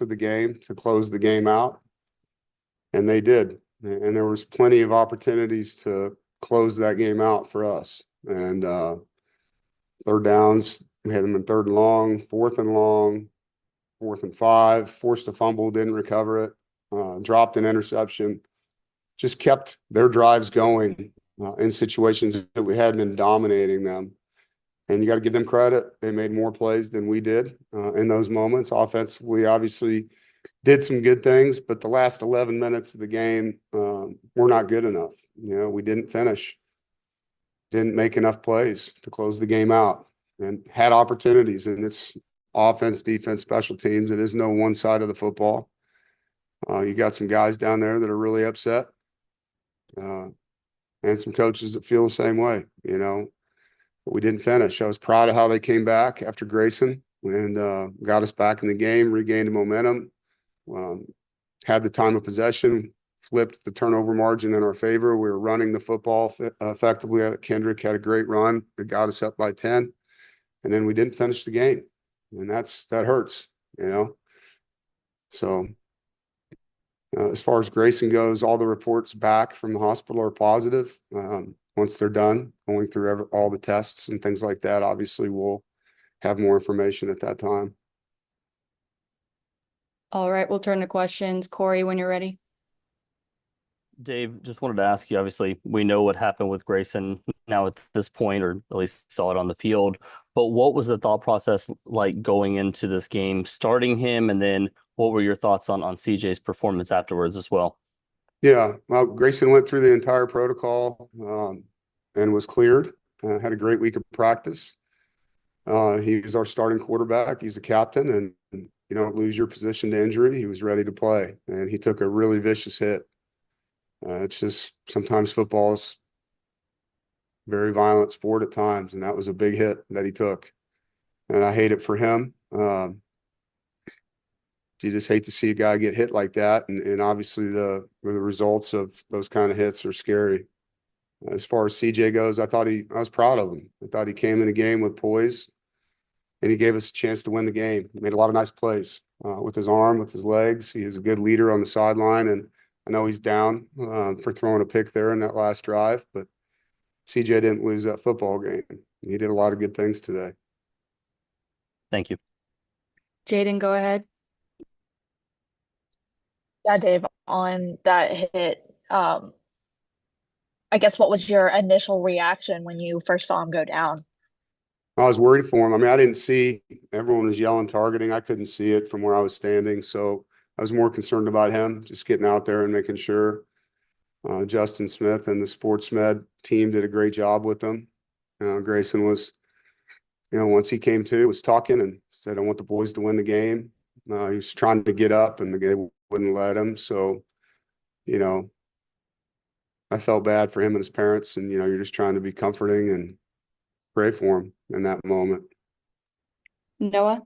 of the game to close the game out, and they did. And there was plenty of opportunities to close that game out for us. And third downs, we had them in 3rd and long, 4th and long, 4th and 5, forced a fumble, didn't recover it, dropped an interception, just kept their drives going in situations that we hadn't been dominating them. And you got to give them credit. They made more plays than we did in those moments. Offensively, obviously, did some good things, but the last 11 minutes of the game were not good enough. We didn't finish, didn't make enough plays to close the game out, and had opportunities. And it's offense, defense, special teams. It is no one side of the football. You got some guys down there that are really upset, and some coaches that feel the same way. But we didn't finish. I was proud of how they came back after Grayson and got us back in the game, regained the momentum, had the time of possession, flipped the turnover margin in our favor. We were running the football effectively. Kendrick had a great run that got us up by 10, and then we didn't finish the game, and that hurts, So as far as Grayson goes, all the reports back from the hospital are positive. Once they're done going through all the tests and things like that, obviously we'll have more information at that time. All right, we'll turn to questions. Corey, when you're ready. Dave, just wanted to ask you, obviously, we know what happened with Grayson now at this point, or at least saw it on the field, but what was the thought process like going into this game, starting him, and then what were your thoughts on CJ's performance afterwards as well? Yeah, well, Grayson went through the entire protocol and was cleared. Had a great week of practice. He was our starting quarterback. He's a captain, and you don't lose your position to injury. He was ready to play, and he took a really vicious hit. It's just sometimes football is a very violent sport at times, and that was a big hit that he took. And I hate it for him. You just hate to see a guy get hit like that, and obviously the results of those kind of hits are scary. As far as CJ goes, I was proud of him. I thought he came in the game with poise, and he gave us a chance to win the game. He made a lot of nice plays with his arm, with his legs. He was a good leader on the sideline, and I know he's down for throwing a pick there in that last drive, but CJ didn't lose that football game. He did a lot of good things today. Thank you. Jaden, go ahead. Yeah, Dave, on that hit, I guess what was your initial reaction when you first saw him go down? I was worried for him. I mean, I didn't see, everyone was yelling targeting. I couldn't see it from where I was standing. So I was more concerned about him just getting out there and making sure. Justin Smith and the sports med team did a great job with him. Grayson was, once he came to, was talking and said, I want the boys to win the game. He was trying to get up and they wouldn't let him. So, I felt bad for him and his parents, and, you're just trying to be comforting and pray for him in that moment. Noah?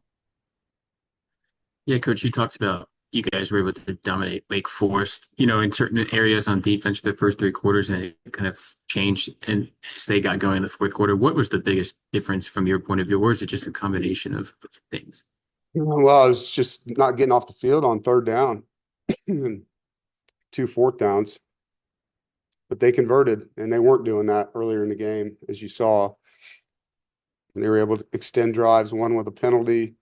Yeah, Coach, you talked about you guys were able to dominate Wake Forest, in certain areas on defense for the first 3 quarters, and it kind of changed and as they got going in the 4th quarter. What was the biggest difference from your point of view, or is it just a combination of things? Well, I was just not getting off the field on 3rd down and 2 4th downs. But they converted, and they weren't doing that earlier in the game, as you saw. And they were able to extend drives, one with a penalty,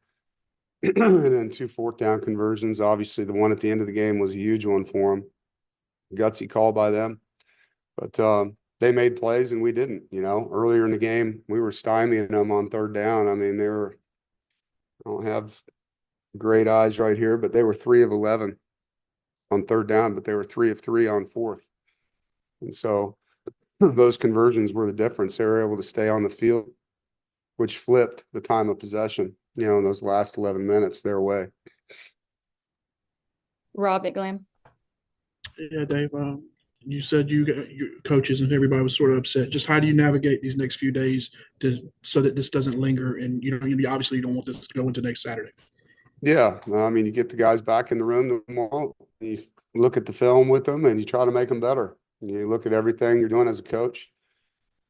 and then 2 4th down conversions. Obviously, the one at the end of the game was a huge one for them. Gutsy call by them. But they made plays, and we didn't. Earlier in the game, we were stymieing them on 3rd down. I mean, I don't have great eyes right here, but they were 3 of 11 on 3rd down, but they were 3 of 3 on 4th. And so those conversions were the difference. They were able to stay on the field, which flipped the time of possession, in those last 11 minutes their way. Rob Glam. Yeah, Dave, you said your coaches and everybody was sort of upset. Just how do you navigate these next few days so that this doesn't linger? And, obviously you don't want this to go into next Saturday. Yeah. I mean, you get the guys back in the room tomorrow, you look at the film with them, and you try to make them better. You look at everything you're doing as a coach.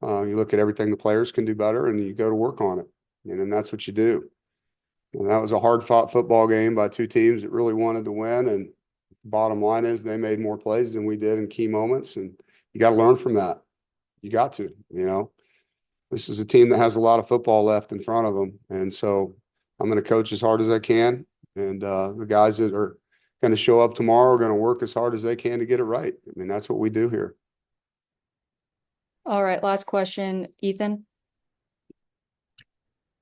You look at everything the players can do better, and you go to work on it. And that's what you do. And that was a hard-fought football game by two teams that really wanted to win. And bottom line is they made more plays than we did in key moments. And you got to learn from that. You got to, you know. This is a team that has a lot of football left in front of them. And so I'm going to coach as hard as I can. And the guys that are going to show up tomorrow are going to work as hard as they can to get it right. I mean, that's what we do here. All right, last question, Ethan.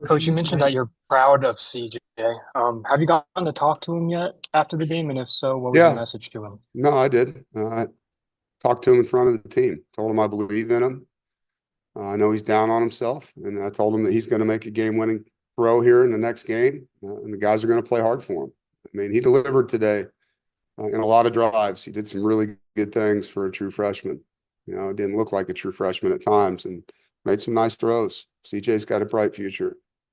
Coach, you mentioned that you're proud of CJ. Have you gotten to talk to him yet after the game? And if so, what was Yeah. your message to him? No, I did. I talked to him in front of the team, told him I believe in him. I know he's down on himself, and I told him that he's going to make a game-winning throw here in the next game, and the guys are going to play hard for him. I mean, he delivered today in a lot of drives. He did some really good things for a true freshman. You know, it didn't look like a true freshman at times, and made some nice throws. CJ's got a bright future.